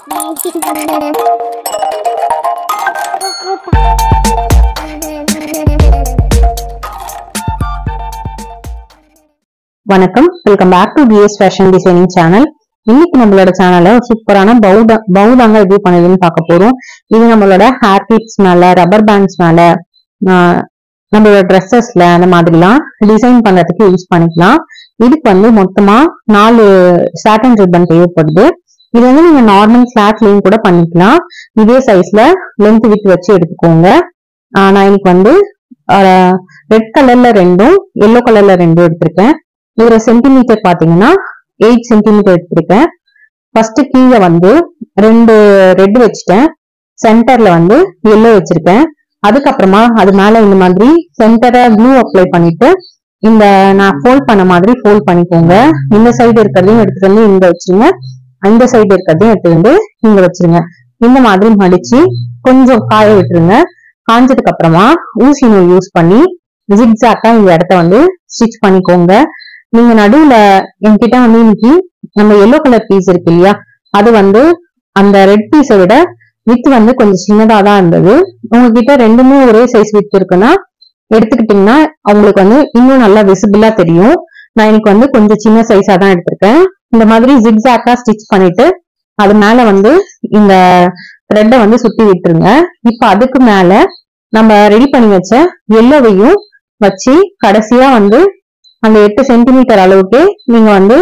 வணக்கம், welcome back to PS fashion designing channel. இன்னைக்கு நம்மளோட சேனல்ல சூப்பரான பவுதாங்க எப்படி பண்ணுதுன்னு பார்க்க போறோம். இது நம்மளோட ஹேர் கிளிப்ஸ் மேல, ரப்பர் பேண்ட்ஸ் மேல, நம்மளோட ட்ரெஸ்ஸஸ்ல அந்த மாதிரிலாம் டிசைன் பண்றதுக்கு யூஸ் பண்ணிக்கலாம். இதுக்கு வந்து மொத்தமா 4 சாட்டன் ரிப்பன் தேவைப்படுது. இது வந்து நீங்க நார்மல் ஃபிளாட்லயும் கூட பண்ணிக்கலாம். இதே சைஸ்ல லென்த் வித் வச்சு எடுத்துக்கோங்க. நான் இன்னைக்கு வந்து ரெட் கலர்ல 2ம் எல்லோ கலர்ல 2ம் எடுத்திருக்கேன். இதுல சென்டிமீட்டர் பாத்தீங்கன்னா 8 சென்டிமீட்டர் எடுத்திருக்கேன். ஃபர்ஸ்ட் கீழே வந்து 2 ரெட் வச்சுட்டேன், சென்டர்ல வந்து எல்லோ வச்சிருக்கேன். அதுக்கப்புறமா அது மேல இந்த மாதிரி சென்டரா க்ளூ அப்ளை பண்ணிட்டு இந்த நான் ஃபோல்ட் பண்ண மாதிரி ஃபோல்ட் பண்ணிக்கோங்க. இந்த சைடு இருக்கிறதையும் எடுத்துட்டு வந்து இங்க வச்சிருங்க, அந்த சைடு இருக்கிறதையும் எடுத்துட்டு வந்து இங்க வச்சிருங்க. இந்த மாதிரி மடிச்சு கொஞ்சம் காய விட்டுருங்க. காஞ்சதுக்கு அப்புறமா ஊசி நூல் யூஸ் பண்ணி ஜிக்ஸாக்கா இந்த இடத்த வந்து ஸ்டிச் பண்ணிக்கோங்க. நீங்க நடுவுல என்கிட்ட வந்து இன்னைக்கு நம்ம எல்லோ கலர் பீஸ் இருக்கு இல்லையா, அது வந்து அந்த ரெட் பீஸை விட வித் வந்து கொஞ்சம் சின்னதா தான் இருந்தது. உங்ககிட்ட 2மே ஒரே சைஸ் வித் இருக்குன்னா எடுத்துக்கிட்டீங்கன்னா அவங்களுக்கு வந்து இன்னும் நல்லா விசிபிளா தெரியும். நான் இன்னைக்கு வந்து கொஞ்சம் சின்ன சைஸா தான் எடுத்திருக்கேன். இந்த மாதிரி ஜிக்ஸாக்கா ஸ்டிச் பண்ணிட்டு அது மேல வந்து இந்த த்ரெட்டை வந்து சுத்தி விட்டுருங்க. இப்ப அதுக்கு மேல நம்ம ரெடி பண்ணி வச்ச எல்லோவையும் வச்சு கடைசியா வந்து அந்த 8 சென்டிமீட்டர் அளவுக்கு நீங்க வந்து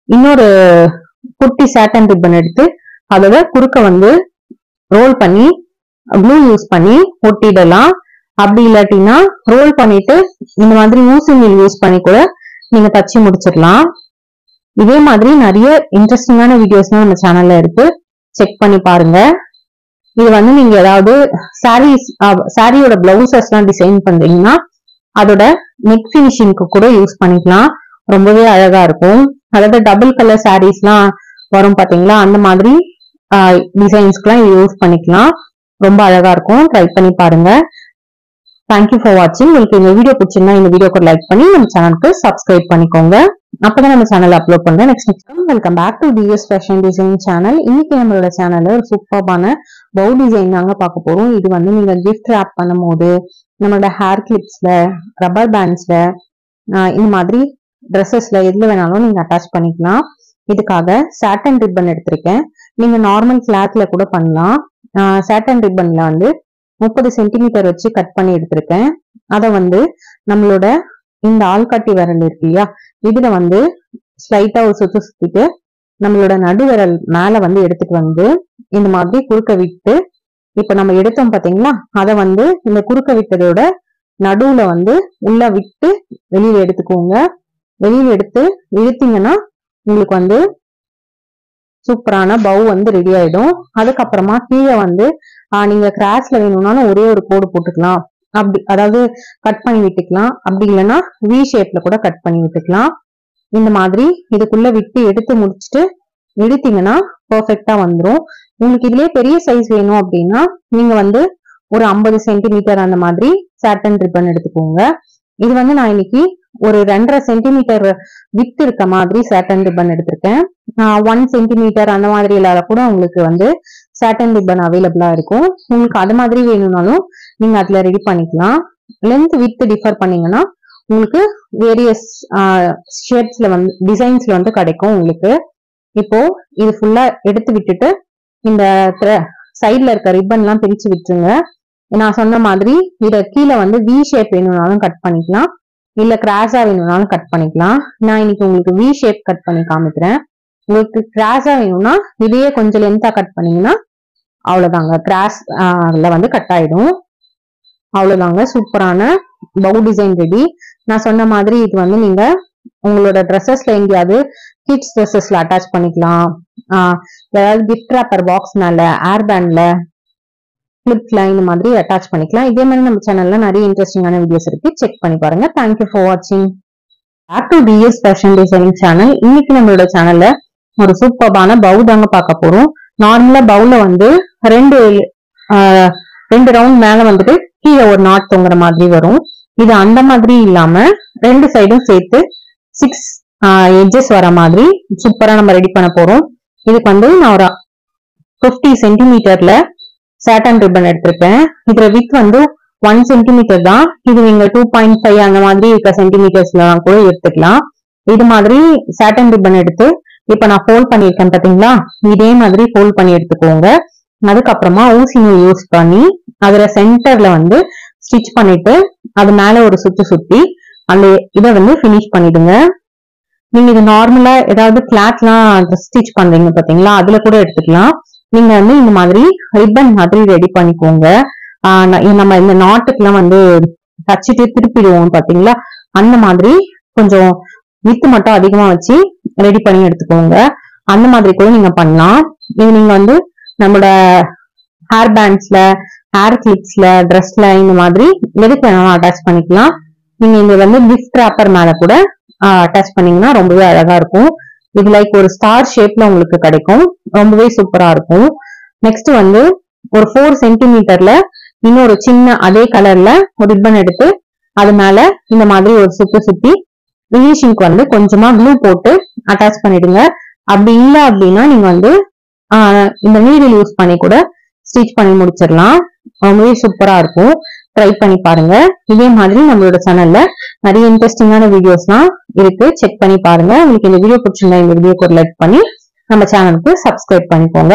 இன்னொரு குட்டி சாட்டன் ரிப்பன் எடுத்து அதோட குறுக்க வந்து ரோல் பண்ணி க்ளூ யூஸ் பண்ணி ஒட்டிடலாம். அப்படி இல்லாட்டினா ரோல் பண்ணிட்டு இந்த மாதிரி ஊசி நூல் யூஸ் பண்ணி கூட நீங்க தச்சு முடிச்சிடலாம். இதே மாதிரி நிறைய இன்ட்ரெஸ்டிங்கான வீடியோஸ்லாம் நம்ம சேனல்ல இருக்கு, செக் பண்ணி பாருங்க. இது வந்து நீங்க ஏதாவது சாரியோட பிளவுசஸ் எல்லாம் டிசைன் பண்றீங்கன்னா அதோட நெக் பினிஷிங்க்கு கூட யூஸ் பண்ணிக்கலாம். ரொம்பவே அழகா இருக்கும். அதாவது டபுள் கலர் சாரீஸ் எல்லாம் வரும் பாத்தீங்களா, அந்த மாதிரி டிசைன்ஸ்க்குலாம் யூஸ் பண்ணிக்கலாம். ரொம்ப அழகா இருக்கும். ட்ரை பண்ணி பாருங்க. தேங்க்யூ ஃபார் வாட்சிங். உங்களுக்கு இந்த வீடியோ பிடிச்சிருந்தா இந்த வீடியோக்கு லைக் பண்ணி நம்ம சேனலுக்கு சப்ஸ்கிரைப் பண்ணிக்கோங்க. அப்பதான் நம்ம சேனல் அப்லோட் பண்றேன். Next welcome back to PS fashion designing channel. இன்னைக்கு நம்மளோட சேனல்ல ஒரு சூப்பரான பவு டிசைன் தாங்க பார்க்க போறோம். இது வந்து நீங்க கிஃப்ட் ரேப் பண்ணும் போது நம்மளோட ஹேர் கிளிப்ஸ்ல, ரப்பர் பேண்ட்ஸ்ல, இந்த மாதிரி ட்ரெஸ்ஸஸ்ல எதுல வேணாலும் நீங்க அட்டாச் பண்ணிக்கலாம். இதுக்காக சாட்டன் ரிப்பன் எடுத்திருக்கேன். நீங்க நார்மல் கிளாத்ல கூட பண்ணலாம். சாட்டன் ரிப்பன்ல வந்து 30 சென்டிமீட்டர் வச்சு கட் பண்ணி எடுத்திருக்கேன். அதை வந்து நம்மளோட இந்த ஆள்காட்டி விரல் இருக்கு இல்லையா, இதுல வந்து ஸ்லைட்டா ஒரு சுத்து சுத்திட்டு நம்மளோட நடு விரல் மேல வந்து எடுத்துட்டு வந்து இந்த மாதிரி குறுக்க விட்டு, இப்ப நம்ம எடுத்தோம் பாத்தீங்களா, அதை வந்து இந்த குறுக்க விட்டதோட நடுவுல வந்து உள்ள விட்டு வெளியில எடுத்துக்கோங்க. வெளியில எடுத்து இழுத்தீங்கன்னா உங்களுக்கு வந்து சூப்பரான பவு வந்து ரெடி ஆயிடும். அதுக்கப்புறமா கீழே வந்து நீங்க கிராஸ்ல வேணும்னாலும் ஒரே ஒரு கோடு போட்டுக்கலாம். அப்படி அதாவது கட் பண்ணி விட்டுக்கலாம். அப்படி இல்லைன்னா வி ஷேப்ல கூட கட் பண்ணி விட்டுக்கலாம். இந்த மாதிரி இதுக்குள்ள விட்டு எடுத்து முடிச்சுட்டு எடுத்தீங்கன்னா பெர்ஃபெக்டா வந்துடும். உங்களுக்கு இதுலயே பெரிய சைஸ் வேணும் அப்படின்னா நீங்க வந்து ஒரு 50 சென்டிமீட்டர் அந்த மாதிரி சாட்டன் ரிப்பன் எடுத்துக்கோங்க. இது வந்து நான் இன்னைக்கு ஒரு 2.5 சென்டிமீட்டர் வித் இருக்க மாதிரி சாட்டன் ரிப்பன் எடுத்திருக்கேன். 1 சென்டிமீட்டர் அந்த மாதிரி இல்லாத கூட உங்களுக்கு வந்து சாட்டன் ரிப்பன் அவைலபிளா இருக்கும். உங்களுக்கு அது மாதிரி வேணும்னாலும் நீங்க அதுல ரெடி பண்ணிக்கலாம். லென்த் வித் டிஃபர் பண்ணீங்கன்னா உங்களுக்கு வேரியஸ் ஷேப்ஸ்ல வந்து டிசைன்ஸ்ல வந்து கிடைக்கும் உங்களுக்கு. இப்போ இது ஃபுல்லா எடுத்து விட்டுட்டு இந்த சைட்ல இருக்க ரிப்பன் எல்லாம் பிரிச்சு விட்டுருங்க. நான் சொன்ன மாதிரி இத கீழே வந்து வி ஷேப் வேணும்னாலும் கட் பண்ணிக்கலாம், இல்ல கிராஸா வேணும்னாலும் கட் பண்ணிக்கலாம். நான் இன்னைக்கு உங்களுக்கு வி ஷேப் கட் பண்ணி காமிக்கிறேன். உங்களுக்கு கிராஸா வேணும்னா இதையே கொஞ்சம் லென்த்தா கட் பண்ணீங்கன்னா அவ்வளவுதாங்க, கிராஸ்ல வந்து கட் ஆயிடும். அவ்வளவுதாங்க, சூப்பரான பவு டிசைன் ரெடி. நான் சொன்ன மாதிரி இது வந்து நீங்க உங்களோட ட்ரெஸ்ஸஸ்ல எங்கேயாவது கிட்ஸ் ட்ரெஸ்ஸஸ்ல அட்டாச் பண்ணிக்கலாம். ஏதாவது கிஃப்ட் ரேப்பர் பாக்ஸ் மேல, ஏர் பேண்ட்ல, கிளிப்ல இந்த மாதிரி அட்டாச் பண்ணிக்கலாம். இதே மாதிரி நம்ம சேனல்ல நிறைய இன்ட்ரெஸ்டிங்கான வீடியோஸ் இருக்கு, செக் பண்ணி பாருங்க. தேங்க்யூ ஃபார் வாட்சிங். Back to PS fashion designing channel. இன்னைக்கு நம்மளோட சேனல்ல ஒரு சூப்பரான பவு தாங்க பார்க்க போறோம். நார்மலா பவுல வந்து 2 ரவுண்ட் மேல வந்துட்டு கீழே ஒரு நாட் தொங்குற மாதிரி வரும். இது அந்த மாதிரி இல்லாம 2 சைடும் சேர்த்து 6 எட்ஜஸ் வர மாதிரி சூப்பரா நம்ம ரெடி பண்ண போறோம். இதுக்கு வந்து நான் ஒரு 50 சென்டிமீட்டர்ல சாட்டன் ரிப்பன் எடுத்திருக்கேன். இதுல வித் வந்து 1 சென்டிமீட்டர் தான். இது நீங்க 2.5 அந்த மாதிரி இருக்க சென்டிமீட்டர்ஸ்ல கூட எடுத்துக்கலாம். இது மாதிரி சாட்டன் ரிப்பன் எடுத்து இப்ப நான் ஃபோல்ட் பண்ணிருக்கேன் பாத்தீங்களா, இதே மாதிரி ஃபோல்ட் பண்ணி எடுத்துக்கோங்க. அதுக்கப்புறமா ஊசி நூல் யூஸ் பண்ணி அதுல சென்டர்ல வந்து ஸ்டிச் பண்ணிட்டு அது மேல ஒரு சுத்தி சுத்தி அந்த இதை வந்து பினிஷ் பண்ணிடுங்க. நீங்க இது நார்மலா ஏதாவது கிளாத்லாம் ஸ்டிச் பண்றீங்க பாத்தீங்களா, அதுல கூட எடுத்துக்கலாம். நீங்க வந்து இந்த மாதிரி ரிப்பன் மாதிரி ரெடி பண்ணிக்கோங்க. நம்ம இந்த நாட்டுக்குலாம் வந்து தச்சுட்டு திருப்பிடுவோம் பாத்தீங்களா, அந்த மாதிரி கொஞ்சம் வித்து மட்டும் அதிகமா வச்சு ரெடி பண்ணி எடுத்துக்கோங்க. அந்த மாதிரி கூட நீங்க பண்ணலாம். இது நீங்க வந்து நம்மளோட ஹேர் பேண்ட்ஸ்ல, ஹேர் கிளிப்ஸ்ல, ட்ரெஸ்ல இந்த மாதிரி எதுக்கு வேணாலும் அட்டாச் பண்ணிக்கலாம். நீங்க இங்க வந்து கிஃப்ட் ராப்பர் மேல கூட அட்டாச் பண்ணீங்கன்னா ரொம்பவே அழகா இருக்கும். இது லைக் ஒரு ஸ்டார் ஷேப்ல உங்களுக்கு கிடைக்கும். ரொம்பவே சூப்பரா இருக்கும். நெக்ஸ்ட் வந்து ஒரு 4 சென்டிமீட்டர்ல இன்னொரு சின்ன அதே கலர்ல ஒரு ரிப்பன் எடுத்து அது மேல இந்த மாதிரி ஒரு சுத்தி ஃபினிஷிங்க்கு வந்து கொஞ்சமா க்ளூ போட்டு அட்டாச் பண்ணிடுங்க. அப்படி இல்லை அப்படின்னா நீங்க வந்து இந்த நீடில் யூஸ் பண்ணி கூட ஸ்டிச் பண்ணி முடிச்சிடலாம். ரொம்பவே சூப்பரா இருக்கும். ட்ரை பண்ணி பாருங்க. இதே மாதிரி நம்மளோட சேனல்ல நிறைய இன்ட்ரெஸ்டிங்கான வீடியோஸ்லாம் இருக்கு, செக் பண்ணி பாருங்க. உங்களுக்கு இந்த வீடியோ பிடிச்சிருந்தா இந்த வீடியோக்கு ஒரு லைக் பண்ணி நம்ம சேனலுக்கு சப்ஸ்கிரைப் பண்ணிக்கோங்க.